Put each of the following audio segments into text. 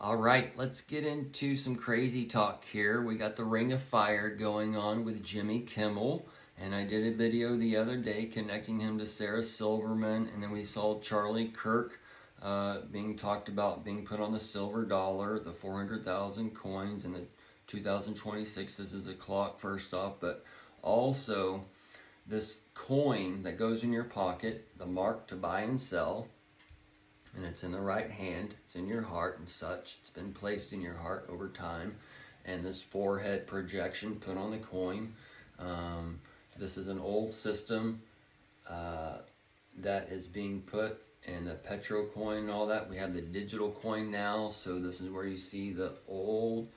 All right, let's get into some crazy talk here. We got the Ring of Fire going on with Jimmy Kimmel, and I did a video the other day connecting him to Sarah Silverman, and then we saw Charlie Kirk being talked about being put on the silver dollar, the 400,000 coins in the 2026. This is a clock first off, but also this coin that goes in your pocket, the mark to buy and sell, and it's in the right hand, it's in your heart and such. It's been placed in your heart over time, and this forehead projection put on the coin. This is an old system that is being put in the petro coin and all that. We have the digital coin now, so this is where you see the old,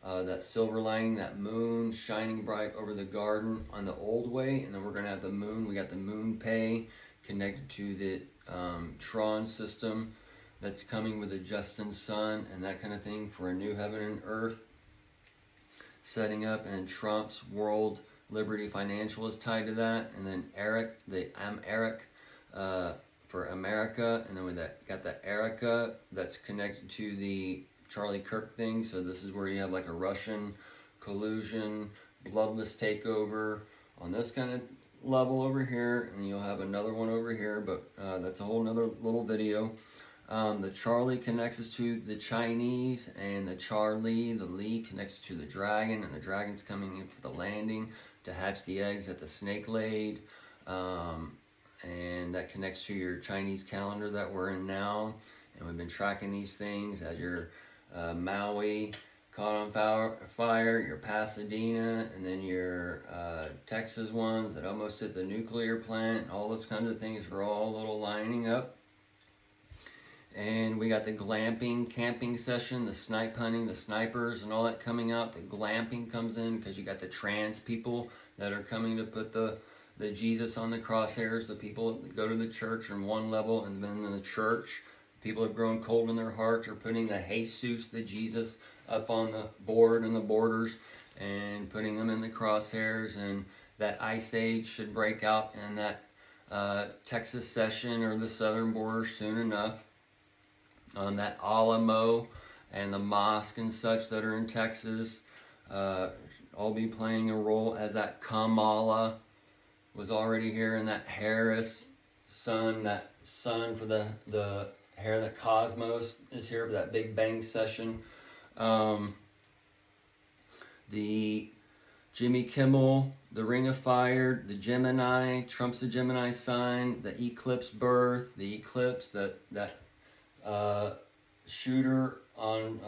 that silver lining, that moon shining bright over the garden on the old way, and then we're gonna have the moon. We got the moon pay connected to the Tron system that's coming with the Justin Sun and that kind of thing for a new heaven and earth setting up, and Trump's World Liberty Financial is tied to that, and then Eric, the Eric for America, and then we got the Erica that's connected to the Charlie Kirk thing. So this is where you have like a Russian collusion, bloodless takeover on this kind of level over here, and you'll have another one over here, but that's a whole nother little video. The Charlie connects us to the Chinese, and the Charlie, the Lee, connects to the dragon, and the dragon's coming in for the landing to hatch the eggs that the snake laid, and that connects to your Chinese calendar that we're in now, and we've been tracking these things as your Maui caught on fire, your Pasadena, and then your Texas ones that almost hit the nuclear plant. All those kinds of things are all a little lining up. And we got the glamping camping session, the snipe hunting, the snipers and all that coming out. The glamping comes in because you got the trans people that are coming to put the Jesus on the crosshairs. The people that go to the church on one level, and then in the church, people have grown cold in their hearts are putting the Jesus, the Jesus, up on the board and the borders and putting them in the crosshairs. And that ice age should break out in that Texas session or the southern border soon enough. That Alamo and the mosque and such that are in Texas all be playing a role, as that Kamala was already here, and that Harris sun, that sun for the hair, that Cosmos is here for that Big Bang session. The Jimmy Kimmel, the Ring of Fire, the Gemini, Trump's the Gemini sign, the eclipse birth, the eclipse, that shooter on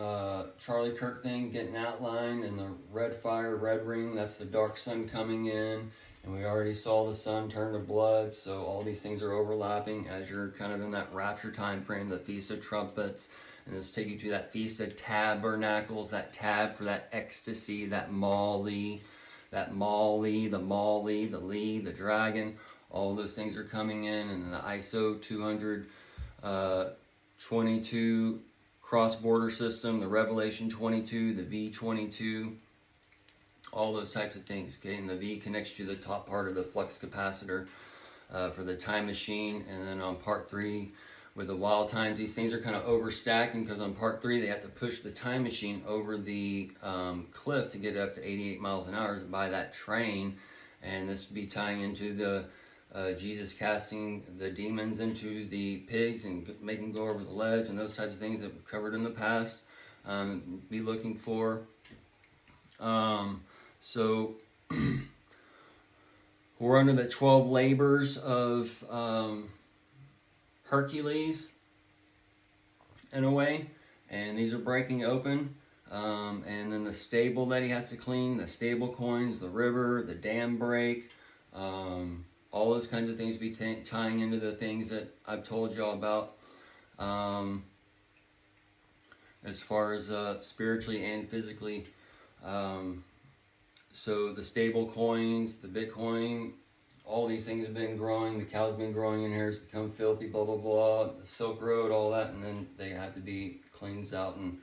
Charlie Kirk thing getting outlined, and the red fire, red ring, that's the dark sun coming in, and we already saw the sun turn to blood. So all these things are overlapping as you're kind of in that rapture time frame, the Feast of Trumpets, and this will take you to that Feast of Tabernacles, that tab for that ecstasy, that Molly, the Lee, the dragon. All those things are coming in, and then the ISO 222 cross-border system, the Revelation 22, the V22, all those types of things. Okay, and the V connects to the top part of the flux capacitor for the time machine. And then on part 3 with the wild times, these things are kind of overstacking because on part 3 they have to push the time machine over the cliff to get it up to 88 miles an hour by that train, and this would be tying into the Jesus casting the demons into the pigs and making them go over the ledge, and those types of things that we've covered in the past. Be looking for. So we're under the 12 labors of Hercules in a way, and these are breaking open. And then the stable that he has to clean, the stable coins, the river, the dam break, all those kinds of things be tying into the things that I've told y'all about as far as spiritually and physically. So the stable coins, the Bitcoin, all these things have been growing. The cow's been growing in here, it's become filthy, blah, blah, blah. The Silk Road, all that, and then they have to be cleansed out and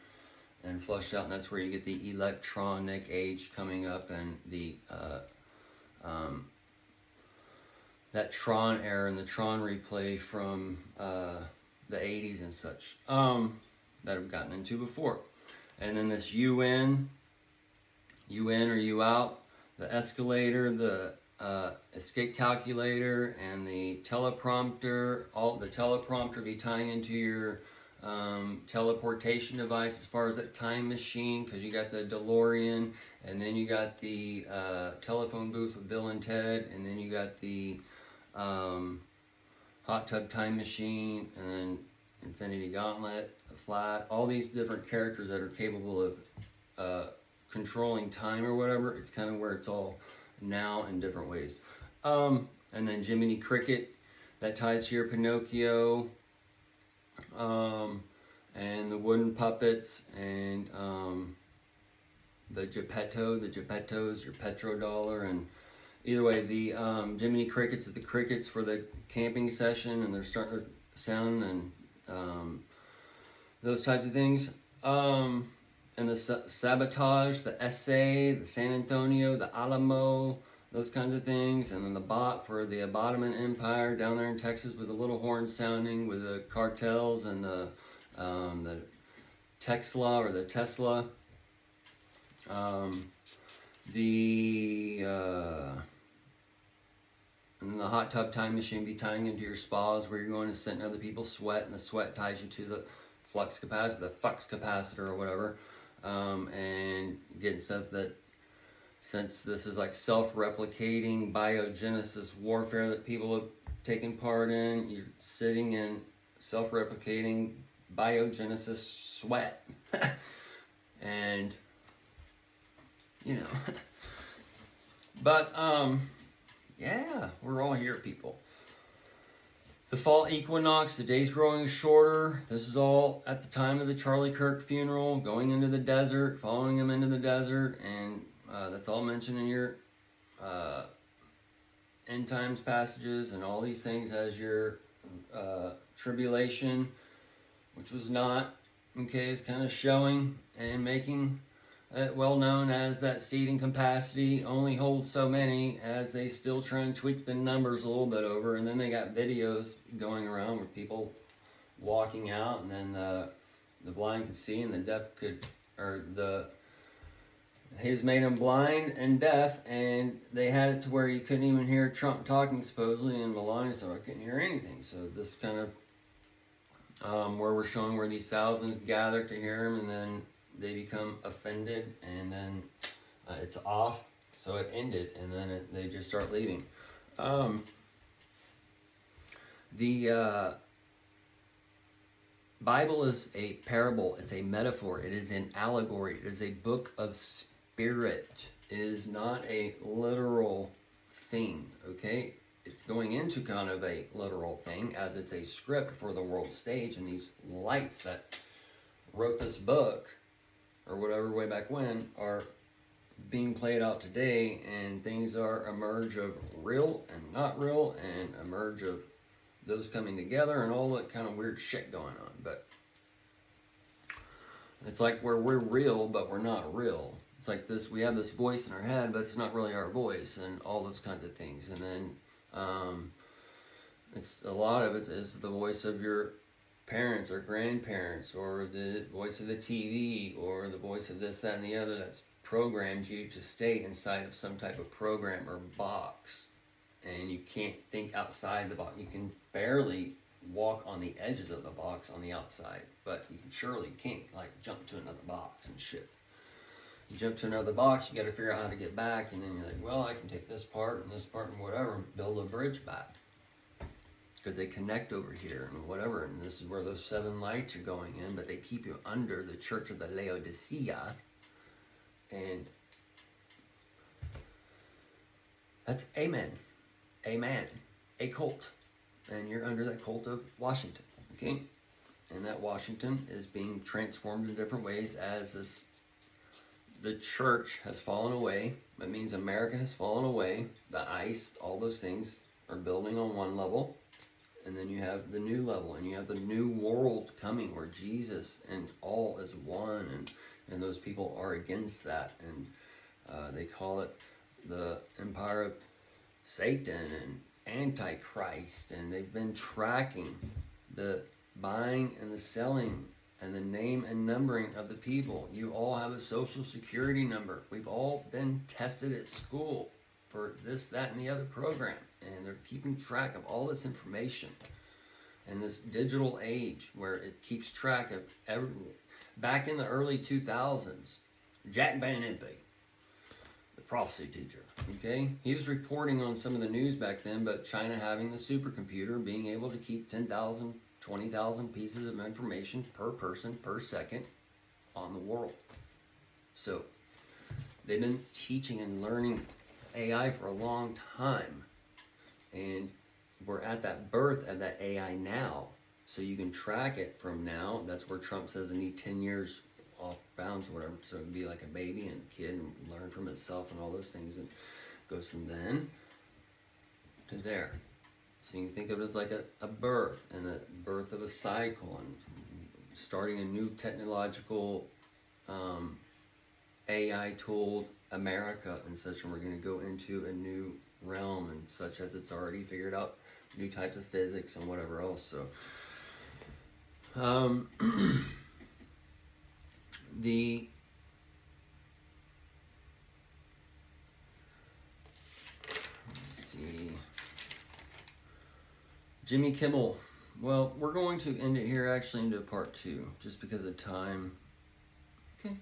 flushed out, and that's where you get the electronic age coming up, and the that Tron era and the Tron replay from the 80s and such. that I've gotten into before. And then this UN or U out, the escalator, the escape calculator, and the teleprompter. All the teleprompter be tying into your teleportation device as far as that time machine, because you got the DeLorean, and then you got the telephone booth with Bill and Ted, and then you got the hot tub time machine, and then Infinity Gauntlet, the Flat, all these different characters that are capable of controlling time or whatever. It's kind of where it's all now in different ways. And then Jiminy Cricket, that ties to your Pinocchio, and the wooden puppets, and the Geppettos, your petrodollar, and either way, the Jiminy Crickets are the crickets for the camping session, and they're starting to sound, and those types of things. And the Sabotage, the SA, the San Antonio, the Alamo, those kinds of things. And then the bot for the Abatement Empire down there in Texas with the little horn sounding with the cartels, and the Tesla or the Tesla. And then the hot tub time machine be tying into your spas where you're going to sit in other people's sweat, and the sweat ties you to the flux capacitor or whatever. And getting stuff that, since this is like self-replicating biogenesis warfare that people have taken part in, you're sitting in self-replicating biogenesis sweat. And, you know, but, yeah, we're all here, people. The fall equinox, the days growing shorter. This is all at the time of the Charlie Kirk funeral, going into the desert, following him into the desert, and that's all mentioned in your end times passages, and all these things as your tribulation, which was not, okay, is kind of showing and making well known as that seating capacity only holds so many, as they still try and tweak the numbers a little bit over. And then they got videos going around where people walking out, and then the blind could see and the deaf could, or he was made them blind and deaf, and they had it to where you couldn't even hear Trump talking supposedly, and Melania said I couldn't hear anything. So this kind of where we're showing where these thousands gather to hear him, and then they become offended, and then it's off, so it ended, and then they just start leaving. The Bible is a parable, it's a metaphor, it is an allegory, it is a book of spirit. It is not a literal thing, okay? It's going into kind of a literal thing, as it's a script for the world stage, and these lights that wrote this book or whatever way back when are being played out today, and things are a merge of real and not real, and a merge of those coming together, and all that kind of weird shit going on. But it's like where we're real but we're not real. It's like this, we have this voice in our head, but it's not really our voice, and all those kinds of things. And then it's a lot of it is the voice of your parents or grandparents, or the voice of the TV, or the voice of this, that, and the other that's programmed you to stay inside of some type of program or box, and you can't think outside the box. You can barely walk on the edges of the box on the outside, but you surely can't like jump to another box and shit. You jump to another box, you got to figure out how to get back, and then you're like, well, I can take this part and whatever, and build a bridge back. Because they connect over here and whatever, and this is where those 7 lights are going in, but they keep you under the Church of the Laodicea, and that's amen, a cult, and you're under that cult of Washington, okay? And that Washington is being transformed in different ways as the church has fallen away. That means America has fallen away. The ICE, all those things are building on one level. And then you have the new level, and you have the new world coming where Jesus and all is one, and those people are against that, and they call it the empire of Satan and Antichrist, and they've been tracking the buying and the selling and the name and numbering of the people. You all have a social security number. We've all been tested at school for this, that, and the other program. And they're keeping track of all this information. And this digital age where it keeps track of everything. Back in the early 2000s, Jack Van Impe, the prophecy teacher, okay? He was reporting on some of the news back then, but China having the supercomputer, being able to keep 10,000, 20,000 pieces of information per person per second on the world. So they've been teaching and learning AI for a long time, and we're at that birth of that AI now, so you can track it from now. That's where Trump says I need 10 years off bounds or whatever, so it'd be like a baby and a kid and learn from itself and all those things, and goes from then to there. So you can think of it as like a birth, and the birth of a cycle, and starting a new technological AI tool America and such, and we're going to go into a new realm, and such as it's already figured out new types of physics and whatever else. So let's see, Jimmy Kimmel. Well, we're going to end it here actually into part 2 just because of time. Okay.